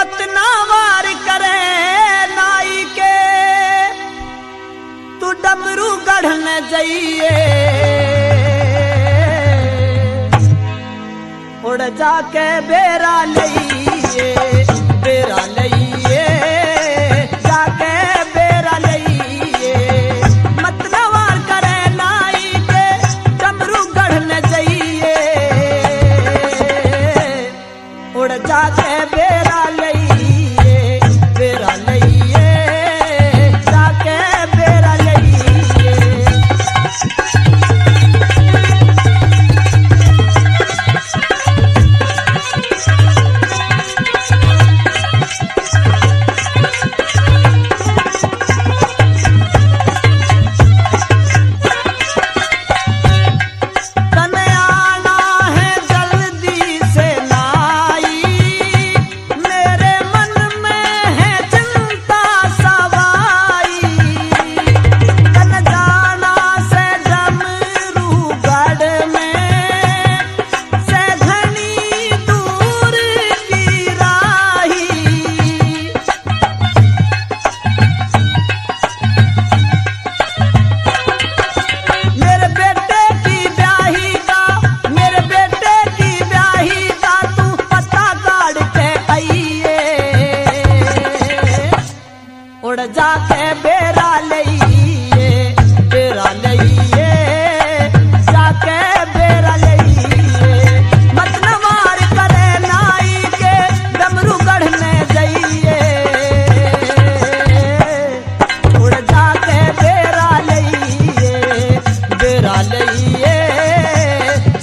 मत ना वार करे नाई के तू डमरू गढ़ने जाइए उड़ जाके बेरा लइए बेरा लइए जाके बेरा लइए मत ना वार करे नाई के डमरू गढ़ने जाइए उड़ जाके बेरा लइए बेरा लइए जाके बेरा लइए। उड़ जाके बेरा लइए बेरा लइए जाके बेरा लइए मत न वार करे नाई के डमरू गढ़ने जाइए उड़ जाके बेरा लइए बेरा लइए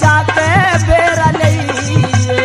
जाके बेरा लइए।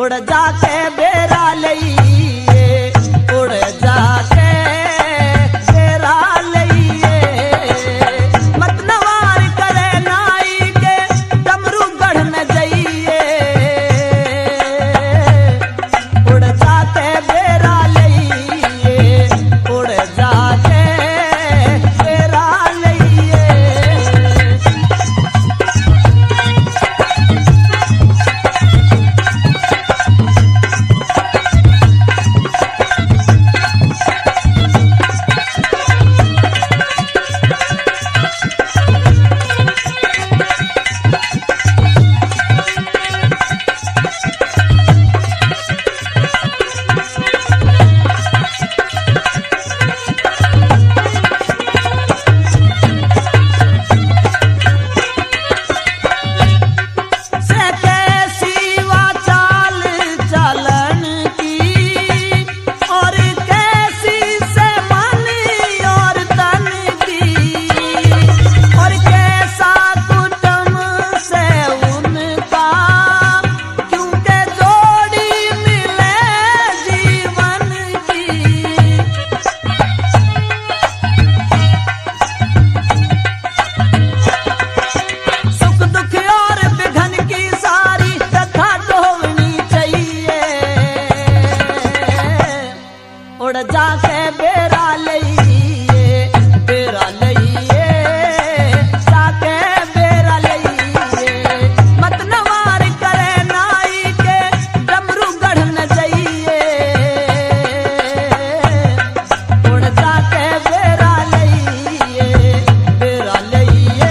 उड़ जाके बेरा लइए उड़ जाके बेरा लइए मत न वार करे नाई के डमरू गढ़ने जाइए उड़ जाके बेरा लइए उड़ जाके बेरा लइए। उड़ जाके बेरा लइए बेरा लइए जाके बेरा लइए मत न वार करे नाई के डमरू गढ़ने जाइए उड़ जाके बेरा लइए बेरा लइए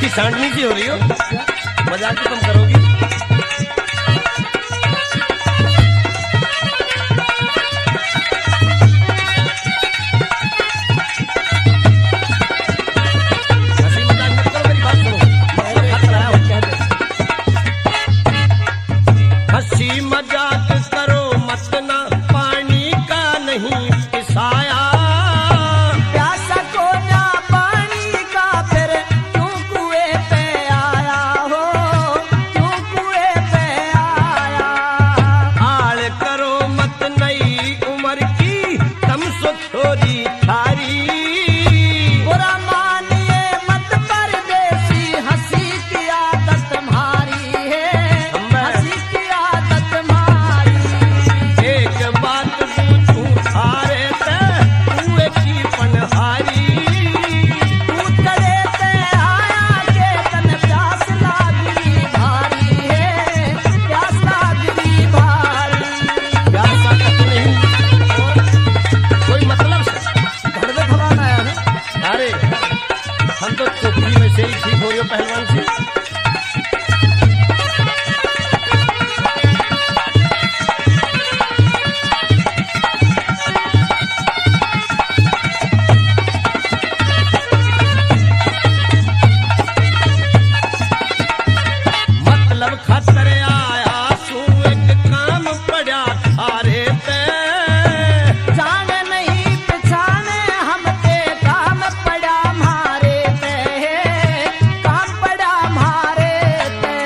की सांडनी सी हो रही हो, मजाक तो कम करोगी। हंसी मजाक मत करो, मेरी बात सुनो, मतलब खतरा है, कह दे। हंसी मजाक करो मत ना, पानी का नहीं पिसाया। प्यासा को ना पानी का, फिर तू कुएं पे आया हो, तू कुएं पे आया। आड़ करो मत नई उम्र की, तम सो छोरी थारी। बुरा मानिए मत परदेसी, हंसी की आदत तुम्हारी है, हंसी की आदत तुम्हारी। एक बात पूछूं थारे ते, कुएं की पनहारी। उतरे ते आया के तन प्यास लागली भारी है, प्यास लागली भारी। प्यासा तक नहीं, कोई मतलब से। घर में खवाना है ना? अरे हम तो चौकी में से ही ठीक हो रही हो पहलवान से। मतलब खतरे आया सू, एक काम पड़ा थारे पे। जाने नहीं पिछाने हम पे, काम पड़ा मारे पे, काम पड़ा मारे पे।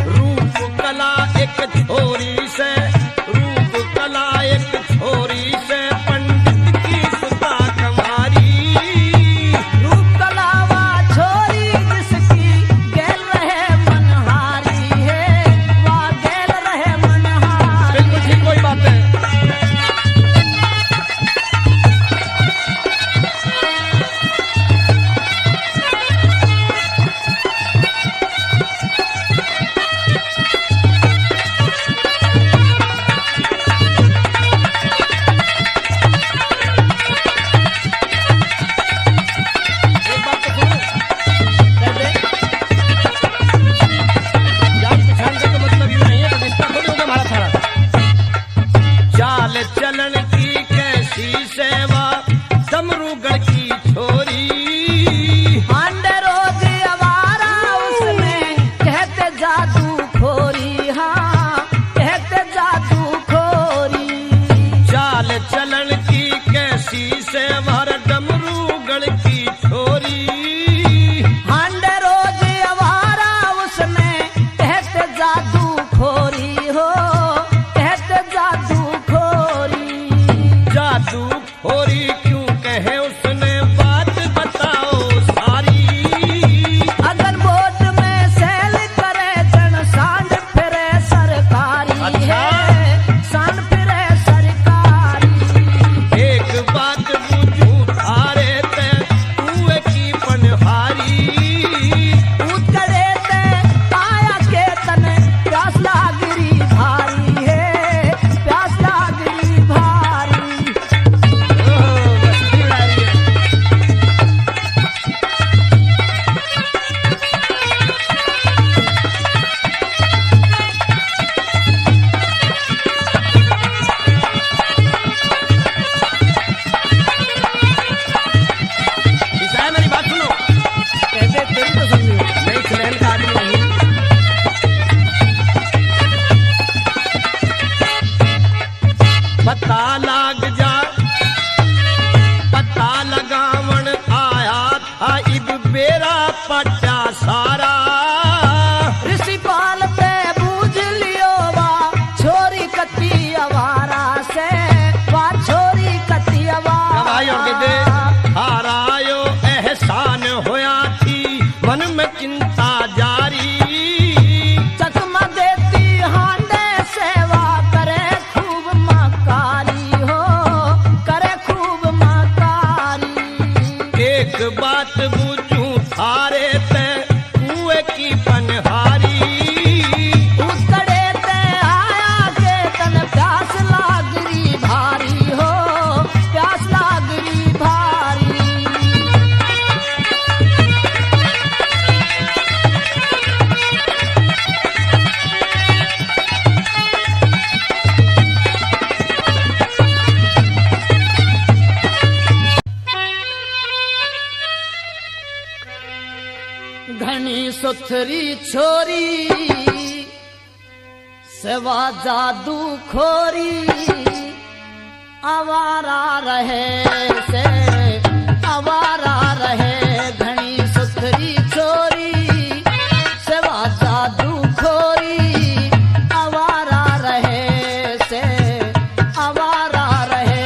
रूप कला एक छोरी से, रूप कला एक छोरी से, पंडित की सुता कमारी। रूप कलावा छोरी जिसकी, गेल रहे मनहारी है, वहाँ गेल रहे मनहारी। बिल्कुल ठीक कोई बात है। एक बात तो सुनो, कह दे। जान पहचान का तो मतलब यूं नहीं है, तो रिश्ता थोड़ी होगा हमारा सारा। चाल चलन की कैसी सेवा, डमरूगढ़ की छोरी। आंडे रोज अवारा उसमें, कहते जादू खोरी, हाँ कहते जादू खोरी। चाल चलन की कैसी सेवा, डमरूगढ़ की छोरी। आंडे रोज अवारा उसमें, कहते जादू खोरी हो, कहते जादू खोरी। जादू खोरी क्यों कहे उसने, बात बताओ सारी। अगर वोट में सेल करे जन, सांड फिरे सरकारी अच्छा। है, सांड फिरे सरकारी। एक बात पूछूं थारे ते, कुएं की पनहारी। उतरे ते आया के तन, प्यास लागरी भारी है, प्यास लागरी भारी। मस्ती उड़ा रही है। ईसा है, मेरी बात सुनो, कहते तेरी तो समझी। मैं इस लहर का आदमी नहीं हूं। पता लाग जा, पता लगावण आया था, इब बेरा पटा सारा। ऋषिपाल पे बूझ लियो वा, छोरी कती अवारा से, वा छोरी कती गवाही और दे दे। अवारा। हारायो एहसान होया थी, मन में चिंता जारी। चकमा देती हांडे सेवा, करे खूब मकारी हो, करे खूब मकारी। एक बात पूछूं थारे ते, कुएं की पनहारी। उतरे ते आया के तन, प्यास लागरी भारी हो, प्यास लागरी भारी। घनी सुथरी छोरी सेवा जादू खोरी आवारा रहे से आवारा रहे घनी सुथरी छोरी सेवा जादू खोरी आवारा रहे से आवारा रहे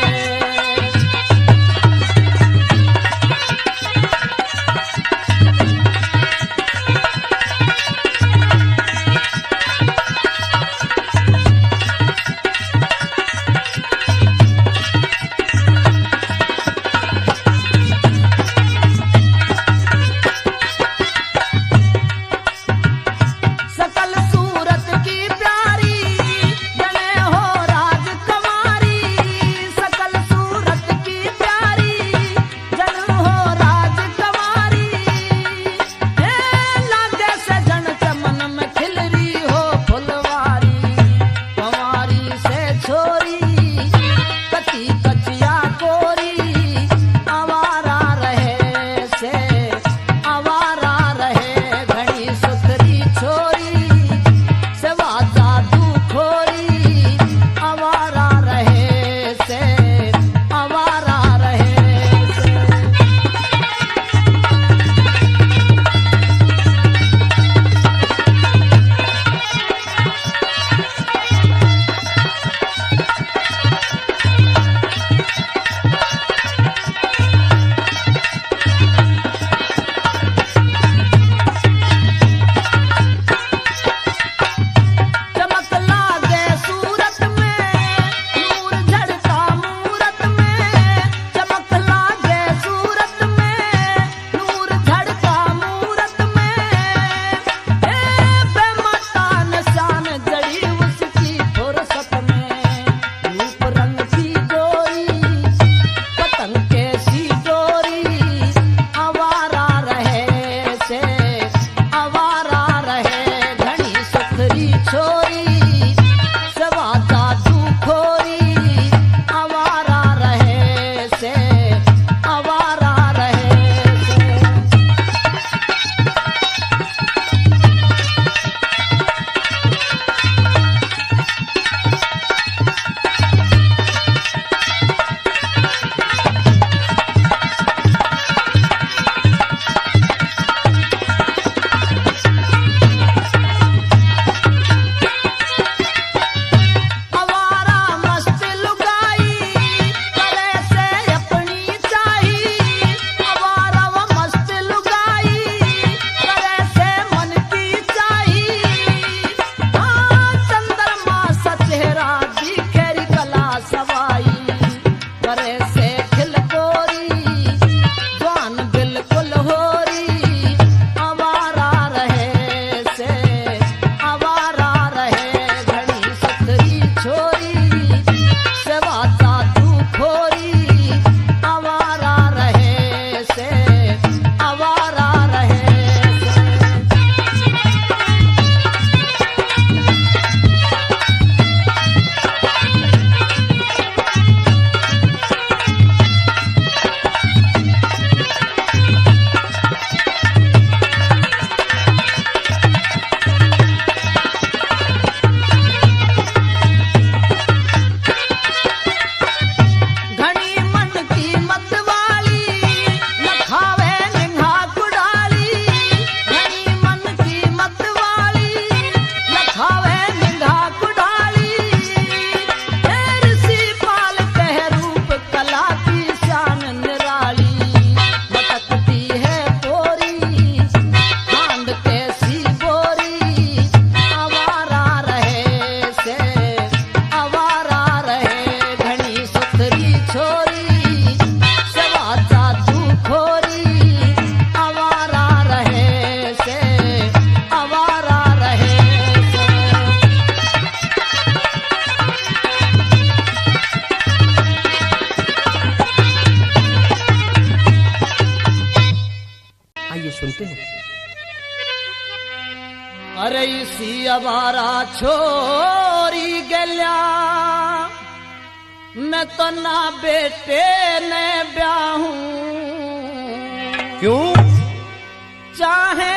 सुनते हैं। अरे इसी अवारा छोरी गल्या मैं तो ना बेटे ने ब्याहूं, क्यों? चाहे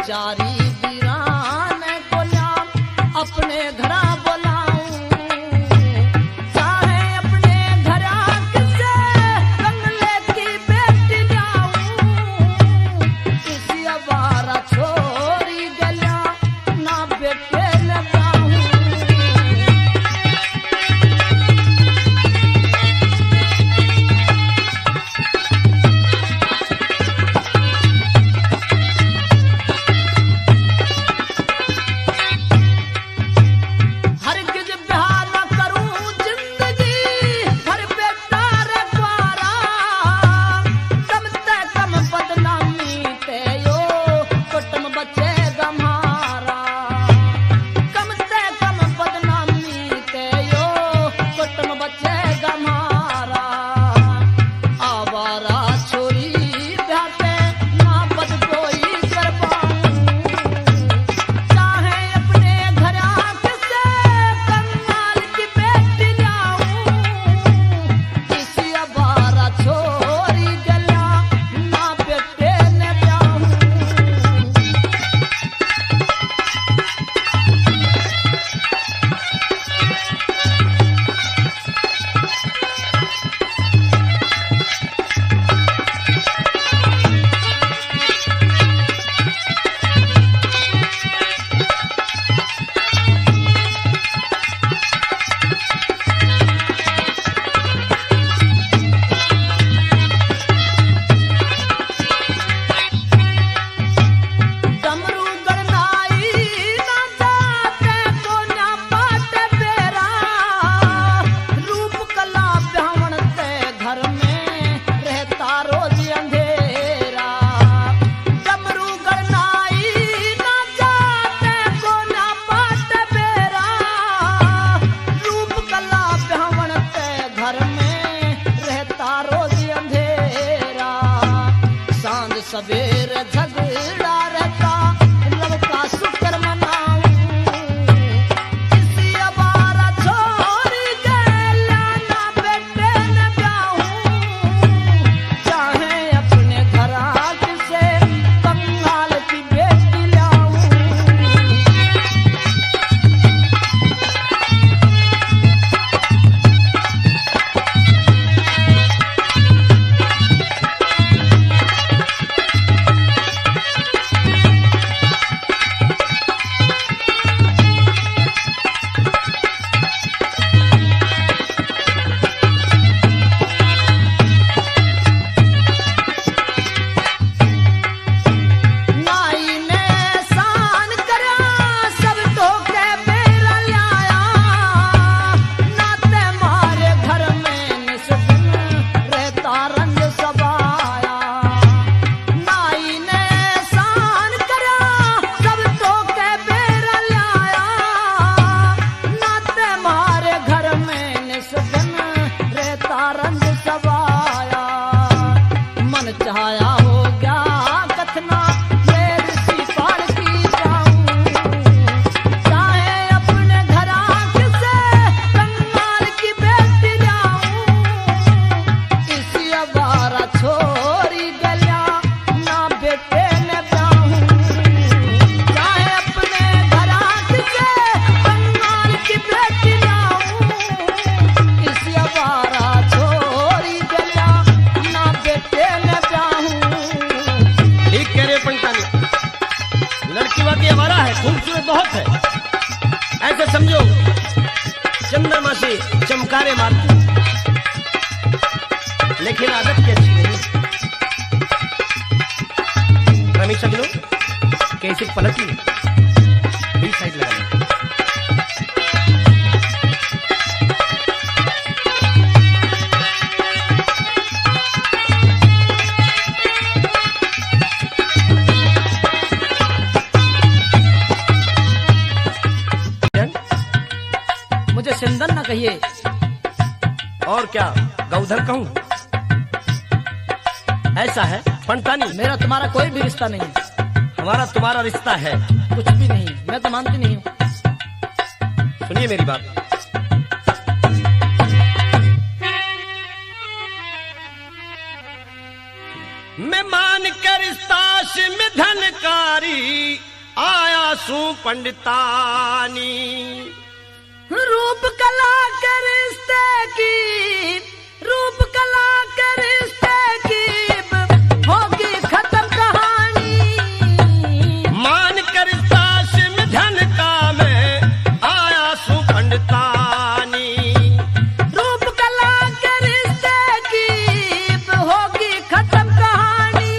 लाचारी वीरान को न्याम अपने घरा बुलाऊं चाहे अपने घरा किसे बंगले की बेटी जाऊं किसी अवारा छोरी गया ना बेटे लगाऊं हरगिज ब्याह न करूं जिंदगी भर बेकार ग्वारा कम ते कम बदनामी ते यो कुटुंब बचे गम्हारा कम ते कम बदनामी ते यो कुटुंब बचे गम्हारा आवारा छोरी ब्याह पे ना बद कोई कर पाऊं चाहे अपने घरा किसे कंगाल की बेटी जाऊं किसी अवारा छोरी गला ना बेटे न जाऊं डमरू गणनाई ना जाते को ना पाट बेरा रूप कला ब्राह्मण ते घर में रहता रोज अंधेरा डमरू गणनाई ना जाते को ना पाट बेरा रूप कला ब्राह्मण ते घर में रहता रोज अंधेरा सांझ सवेर झगड़ा रहता लव का शुक्र मनाऊं किसी अवारा छोरी गला ना बेटे न ब्याहूं चाहे अपने घरा किसे कंगाल की बेटी लाऊं नाई ने सान करा सब धोखे मेरा लाया नाते मारे घर में निस्बिन रहता रंग सबाया नाई ने सान करा सब धोखे मेरा लाया नाते मारे घर में निस्बिन रहता रंग सबाया मन चाया हो गया कथना ये ऋषि पाल की जाऊं चाहे अपने घरा किसे कंगाल की बेटी जाऊं किसी अवारा छोरी गया ना बेटे न जाऊं चाहे अपने घरा किसे कंगाल की बेटी जाऊं किसी अवारा छोरी गया ना बेटे न जाऊं ठीक कह रहे पंटानी लड़की वाकई हमारा है खूबसूरत बहुत है ऐसे समझो चंद्रमा से चमकारे मारती लेकिन आदत की अच्छी नहीं रमी समझो कैसे पलटी बीच साइड लगा लो। मुझे सिंदन न कहिए और क्या गौधर कहूं ऐसा है पंटानी मेरा तुम्हारा कोई भी रिश्ता नहीं हमारा तुम्हारा रिश्ता है कुछ भी नहीं मैं तो मानती नहीं हूँ सुनिए मेरी बात मैं मान कर रिश्ताश में धनकारी आया सू पंडितानी। रूप कला के रिश्ते की, रूप कला के रिश्ते की होगी खत्म कहानी। मान कर रिश्ताश में धन का मैं आया सू पंडितानी। रूप कला के रिश्ते की होगी खत्म कहानी।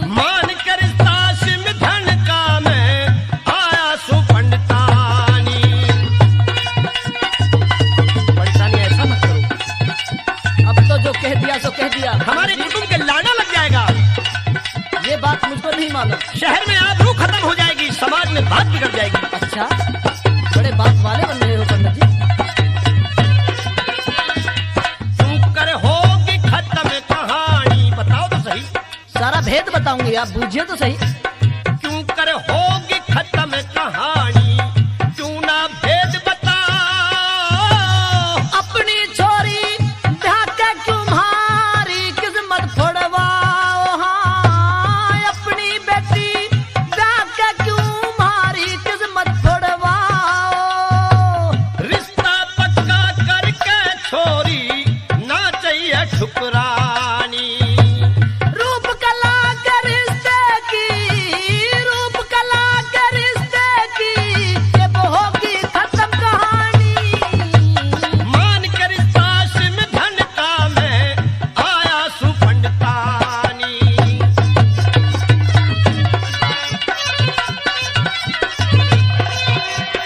मान कर रिश्ताश में धन का मैं आया सू पंडितानी। पंडितानी ऐसा मत करो, अब तो जो कह दिया सो कह दिया। हमारे कुटुंब के लाना लग जाएगा। ये बात मुझको नहीं मालूम। शहर में आबरू खत्म हो जाएगी, समाज में बात बिगड़ जाएगी। अच्छा, बड़े बात वाले बन रहे हो पंडित जी। तू कर होगी खत्म कहानी, बताओ तो सही। सारा भेद बताऊंगी, आप बूझिए तो सही। क्यों कर होगी खत्म कहानी, क्यों ना भेद बताओ। अपनी छोरी ब्याह के तुम्हारी किस्मत फोड़वाओ। हाँ, अपनी बेटी ब्याह के तुम्हारी किस्मत फोड़वाओ। रिश्ता पक्का करके छोरी ना चाहिए ठुकरानी। रूप कला के रिश्ते की, रूप कला के रिश्ते की ये होगी खत्म कहानी। मान कर सास में धन का मैं आया सू पंडितानी।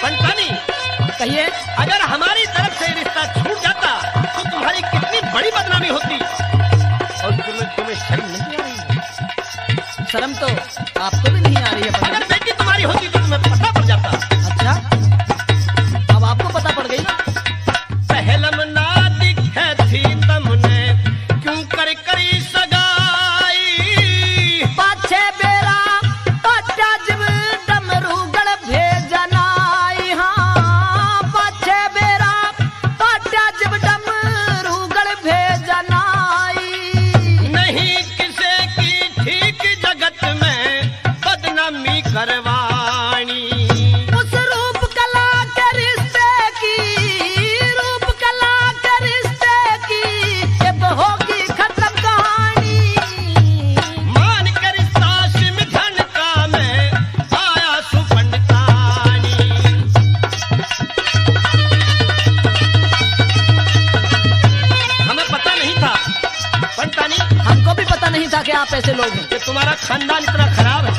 पंडितानी, कहिए। अगर हमारी तरफ से रिश्ता छूट जाता तो तुम्हारी कितनी बड़ी बदनामी होती। और तुम्हें शर्म नहीं आ रही? शर्म तो आपको भी नहीं आ रही है पंडित। अगर बेटी तुम्हारी होती तो तुम्हें पता पड़ जाता। अच्छा, अब आपको पता पड़ गई ना। पहलम ना दिखे थी तुमने क्यों कर करी सगाई। पाछे बेरा पाचा जब डमरूगढ़ भेजनाई। हाँ, पाछे बेरा पाचा जब डमरूगढ़ भेजनाई। नहीं किसे की ठीक जगत में बदनामी करवानी। उस रूप कला के रिश्ते की, रूप कला के रिश्ते की ये होगी खत्म कहानी। मान कर सास में धन का मैं आया सू पंडितानी। हमें पता नहीं था पंडितानी हमको भी पता नहीं था कि आप ऐसे लोग हैं। कि तुम्हारा खानदान इतना खराब है।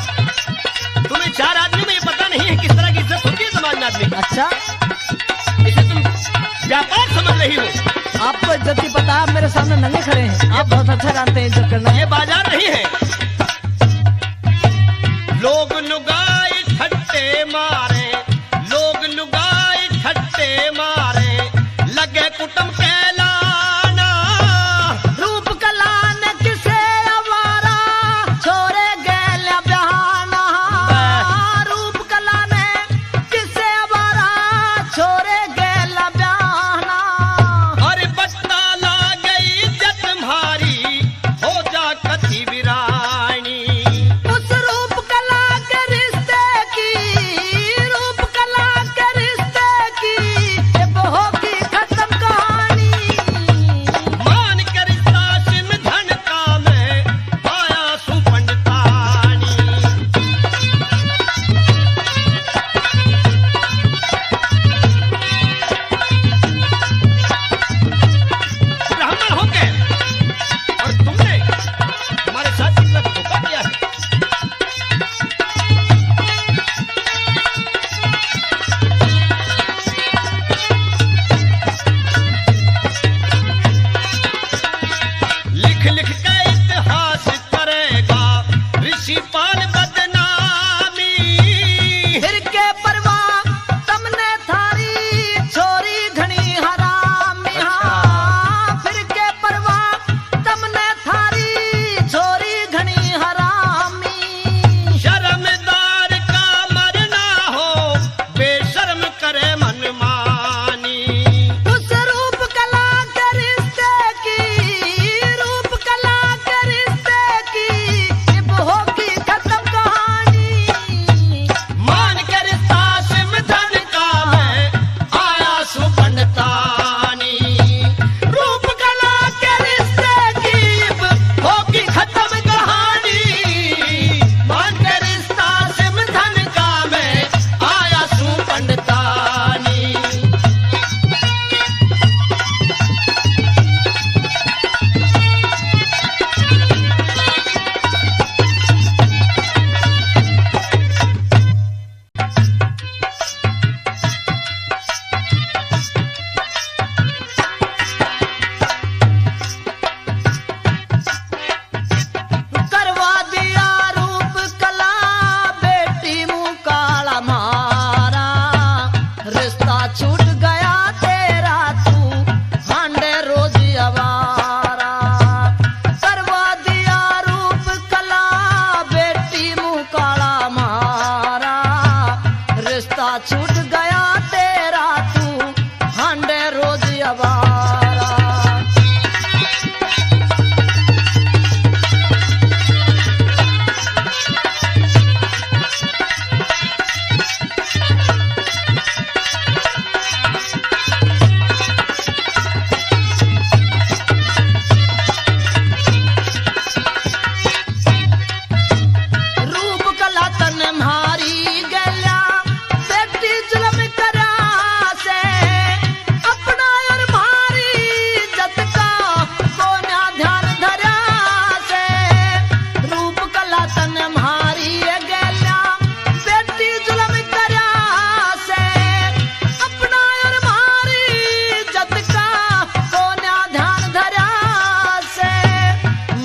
तुम्हें चार आदमी में ये पता नहीं है किस तरह की इज्जत होती है समाज में आदमी की। अच्छा, इसे तुम व्यापार समझ रही हो। आपको इज्जत की पता है, आप मेरे सामने नंगे खड़े हैं। आप बहुत अच्छा जानते हैं इज्जत करना। ये बाजार नहीं है। लोग लुगाई ठट्टे मारे, लोग लुगाई ठट्टे मारे, लगे कुटुंब कहलाना। रूप कला ने किसे आवारा छोरे गैल बहाना। रूप कला ने किसे आवारा छोरे गैल बहाना। और बट्टा ला गई इज्जत तुम्हारी हो जा कथी विरा।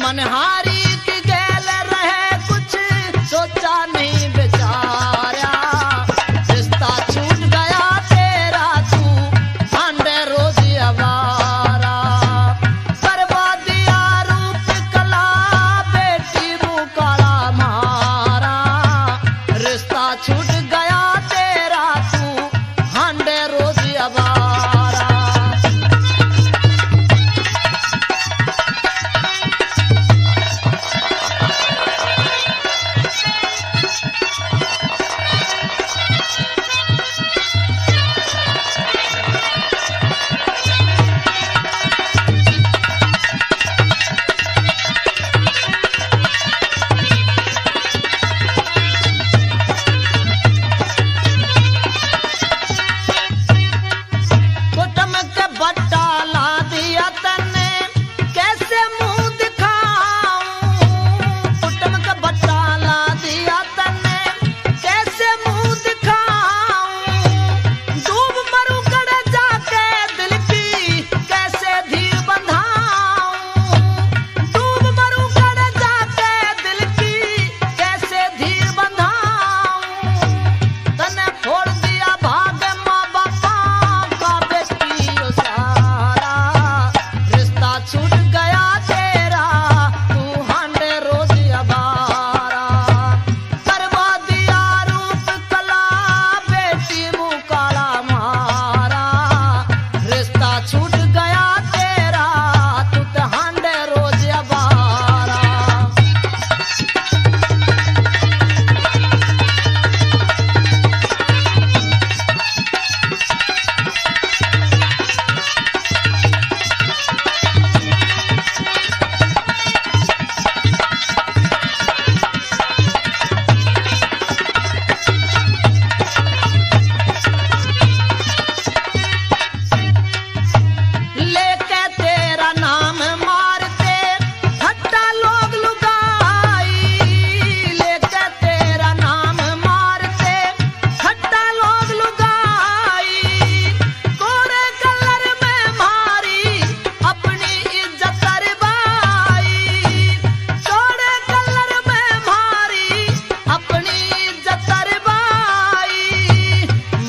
मनहारी की गैल रहे कुछ सोचा नहीं बेचारा रिश्ता छूट गया तेरा तू हांडे रोज अवारा करवा दिया रूप कला बेटी मुकाला मारा रिश्ता छूट गया तेरा तू हांडे रोज अवारा कुटुम के बट्टा ला दिया तने कैसे मुंह दिखाऊं कुटुम के बट्टा ला दिया तने कैसे मुंह दिखाऊं डूब मरूं कड़े जाके दिल की कैसे धीर बंधाऊं डूब मरूं कड़े जाके दिल की कैसे धीर बंधाऊं तने फोड़ दिया भाग माँ बापा का बेटी ओ सारा रिश्ता छूट गया तेरा तू हांडे रोज अबारा करवा दिया रूप कला बेटी मुकाला मारा रिश्ता छूट गया तेरा तू तो हांडे रोज अबारा लेके तेरा नाम मारते हट्टा लोग लुगाई लेके तेरा नाम मारते हट्टा लोग लुगाई कोरे कलर में मारी अपनी इज्जत करवाई कोरे कलर में मारी अपनी इज्जत करवाई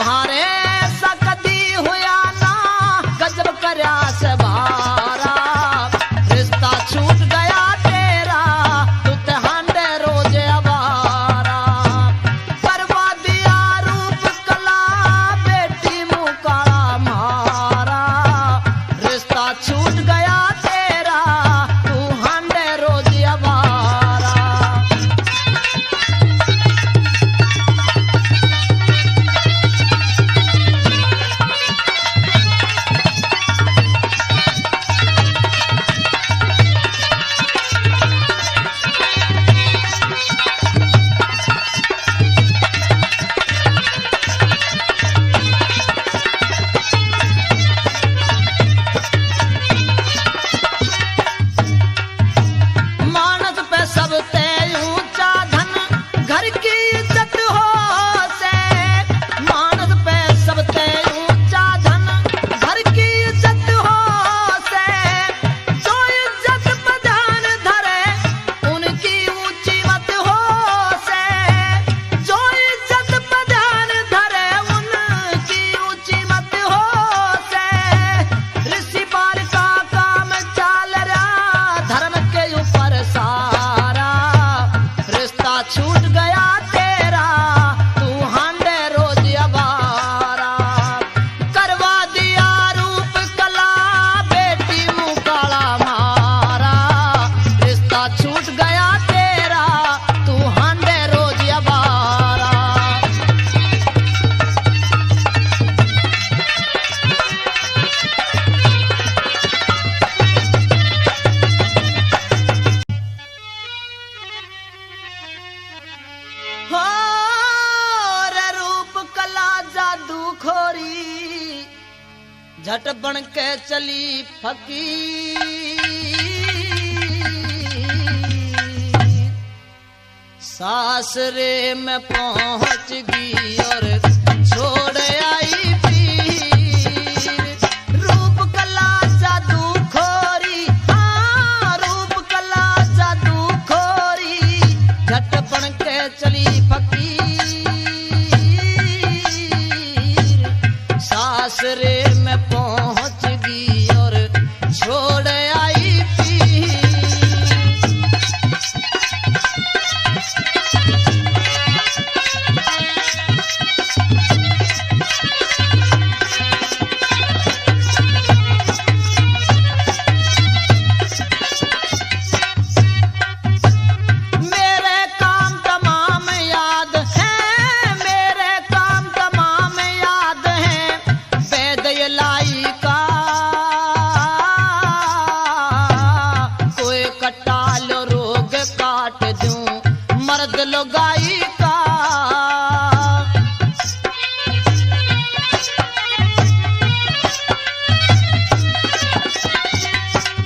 मारे सकती हुआ ना गजब करया से भारा रिश्ता छूट गया तेरा तू ते हांडे रोज अवारा करवा दिया रूप कला बेटी मुकाला मारा रिश्ता छूट गया तेरा तू हांडे रोज अवारा मानस पे सबसे ऊंचा धन घर की इज्जत हो से मानस पे सबसे ऊंचा धन घर की इज्जत हो से जो इज्जत पर ध्यान धरे उनकी ऊंची मत हो से जो इज्जत पर ध्यान धरे उनकी ऊंची मत हो से ऋषि पाल का काम चाल रहा धर्म के ऊपर सारा रिश्ता छूट गया तेरा तू हांडे रोज अवारा करवा दिया रूप कला बेटी मुकाला मारा रिश्ता छूट गया तेरा तू हांडे रोज अवारा हो रे रूप कला जादू खोरी झट बन के चली फकीर सासरे में पहुंच गई और छोड़ आई पीर रूप कला जादू खोरी हाँ रूप कला के चली फकीर सासरे में पहुंच गई और छोड़ आई पीर। मेरे काम तमाम याद हैं, मेरे काम तमाम याद हैं, वैद लाई का कोई कटाल रोग काट दूं मर्द लुगाई का।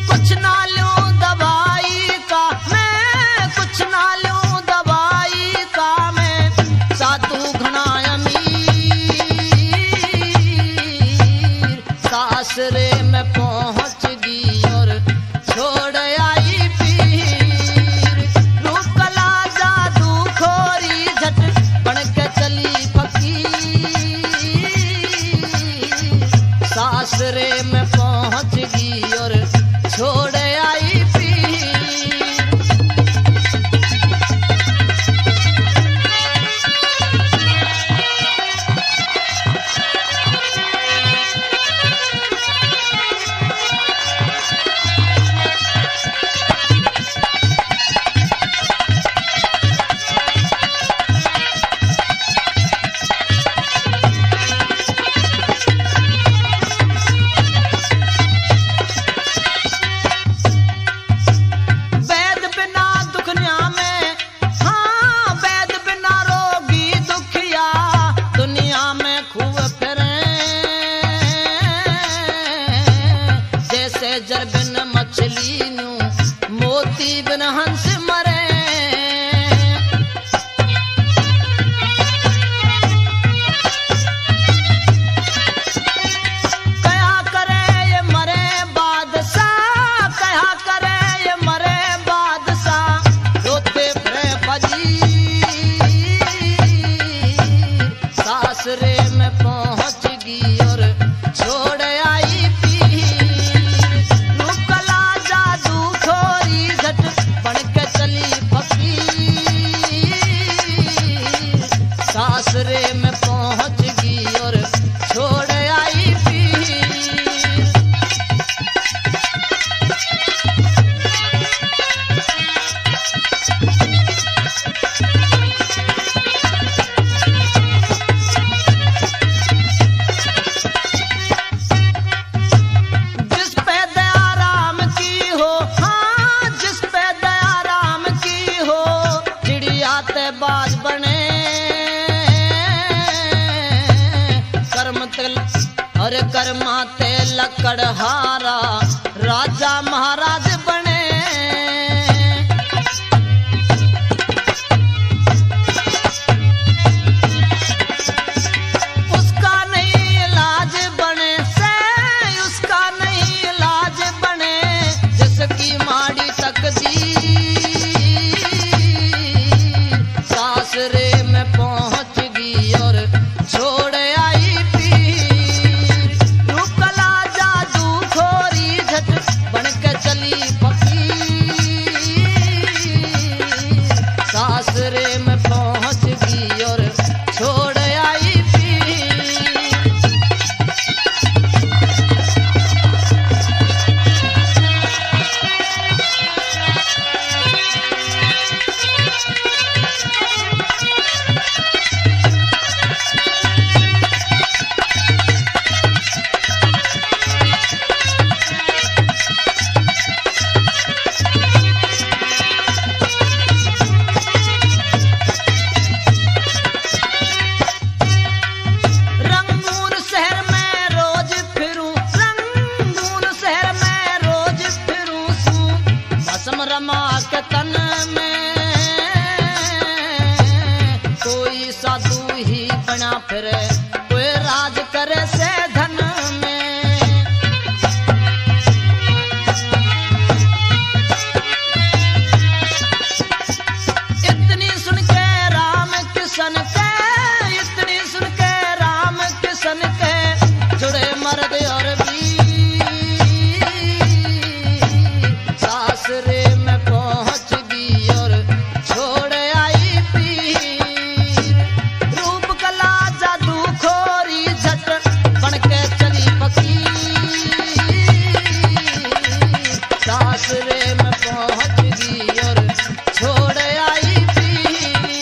कुछ ना लूं दवाई का मैं, कुछ ना लूं दवाई का मैं, साधु घना अमीर सासरे में पहुंच गई और छोड़ आई पीर। रूपकला जादू खोरी झट बन के चली फकीर सासरे में पहुंच गई और छोड़ आई पीर। वैद बिना दुखनिया में, हाँ वैद बिना रोगी दुखिया दुनिया में खूब फिरे। जैसे जर बिन मछली नू मोती बिन हंस मरे। कया करे ये मरे बादशाह, कया करे ये मरे बादशाह, रोते फिरे फजीर सासरे में पहुंच गई और छोड़ आई पीर। रूपकला जादू खोरी झट बन के चली फकीर सासरे में पहुंच गई और छोड़ आई पीर। जिस पे दया राम की हो, हाँ जिस पे दया राम की हो, चिड़िया ते बाज बने। कर्म तिल अरे कर्मा ते लकड़हारा राजा महाराज बने। उसका नहीं इलाज बने से, उसका नहीं इलाज बने, जिसकी माड़ी तकदीर सासरे में पहुंच गई और छोड़ आई पीर। रूपकला जादू खोरी झट बन के चली फकीर सासरे में पहुंच गई और छोड़ आई पीर। फिरे कोई राज करे से धन में। इतनी सुन के ससुरे में पहुंच गई और छोड़ आई बीवी।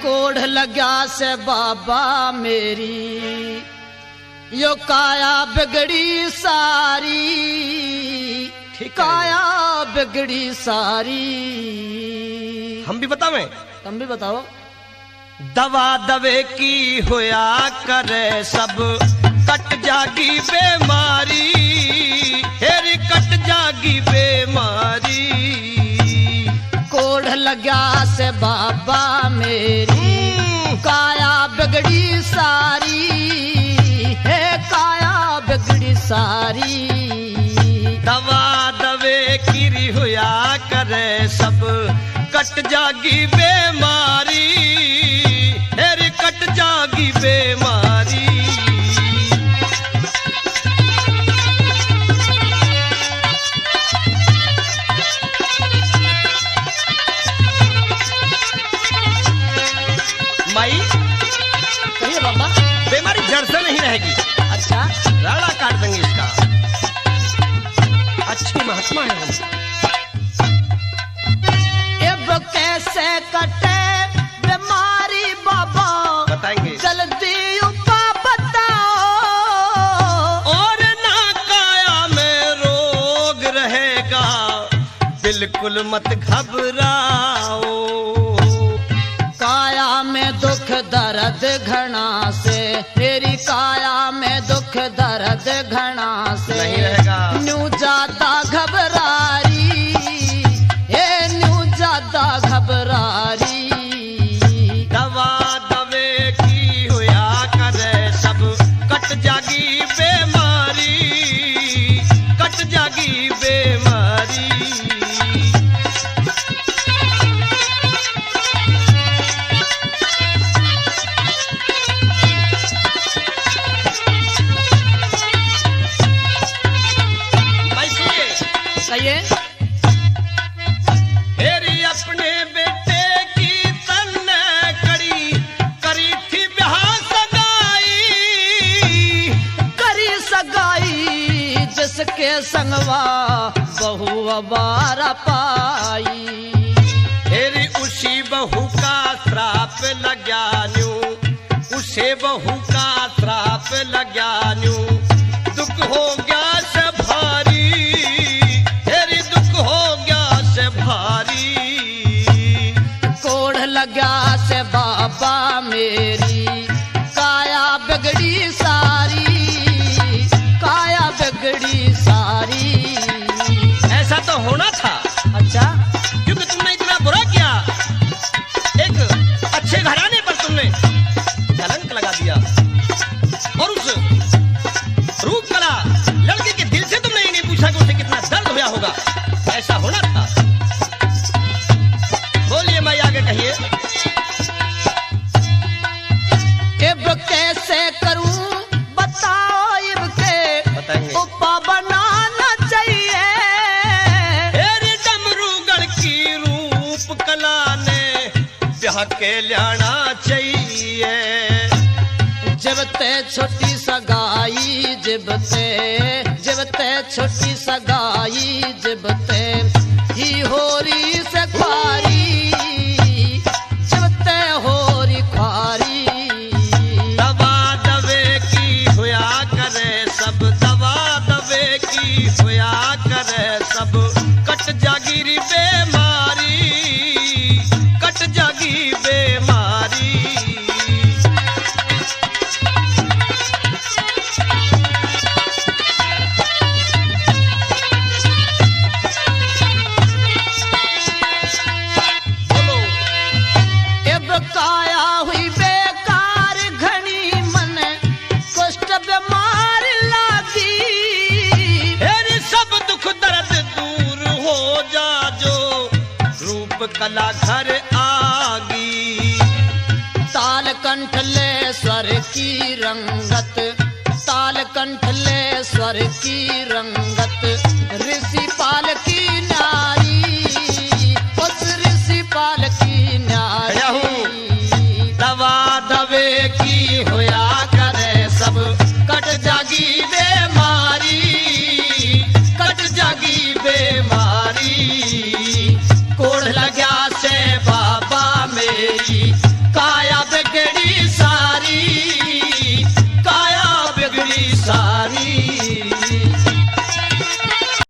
कोढ़ लग्या से बाबा मेरी यो काया बिगड़ी सारी, ठीक है। काया बिगड़ी सारी। हम भी बतावें? तुम भी बताओ। दवा दवे की होया करे सब, कट जागी बेमारी, हेरी कट जागी बेमारी। कोढ़ लग्या से बाबा मेरी काया बिगड़ी सारी, है काया बिगड़ी सारी। दवा दवे की होया करे सब, कट जागी बेमारी, हेरी कट जागी बेमारी। माई कहिए बाबा। बीमारी जड़ से नहीं रहेगी, अच्छा, राड़ा काट देंगे इसका। अच्छी महात्मा है हम। अब कैसे कटे बीमारी बाबा, बताएंगे। जल्दी उपाय बताओ। और ना काया में रोग रहेगा, बिल्कुल मत घबराओ। काया में दुख दर्द घना से, मेरी काया में दुख दर्द घना से नहीं रहेगा। न्यू ज्यादा घबरारी, हे न्यू ज्यादा घबरारी। दवा दवे की होया करे सब, कट जागी बेमारी, कट जागी बेमारी। कहिए। हेरी अपने बेटे की तन करी, करी थी ब्याह सगाई, करी सगाई जिसके संगवा बहु अबारा पाई। हेरी उसी बहू का श्राप लग्या न्यू, उसे बहू का श्राप लग्या न्यू। दुख हो गया से भारी, हेरी दुख हो गया से भारी। कोढ़ लग्या से बाबा मेरी काया बिगड़ी सारी, काया बिगड़ी सारी। ऐसा तो होना था। अच्छा, क्योंकि तुमने इतना बुरा किया, एक अच्छे घराने पर तुमने कलंक लगा दिया, और उस रूप कला लड़के के दिल से तुमने ये नहीं पूछा कि उसे कितना दर्द हुआ होगा। ऐसा होना था। बोलिए माई, आगे कहिए। अब कैसे करूं बताओ, इब के बताएंगे। उपा बनाना चाहिए। हेरी डमरूगढ़ की रूप कला ने ब्याह के लाना चाहिए। जब ते छोटी सगाई, जब ते छोटी सगाई, जब ते ही होरी से ख्वारी, जब ते होरी ख्वारी। दवा दवे की होया करे सब, दवा दवे की होया करे सब। कट जागी री बेमारी, कट जागी बेमारी। बोलो। अब काया हुई बेकार घनी, मन कुष्ठ बीमार लागी। हेरी सब दुख दर्द दूर हो जा जो, रूप कला घर आगी। ताल कंठ ले स्वर की रंगत, ताल कंठ ले स्वर ईश्वर की रंगत ऋषिपाल की नारी, उस ऋषिपाल की नारी। दवा दवे की होया करे सब, कट जागी बेमारी, कट जागी बेमारी।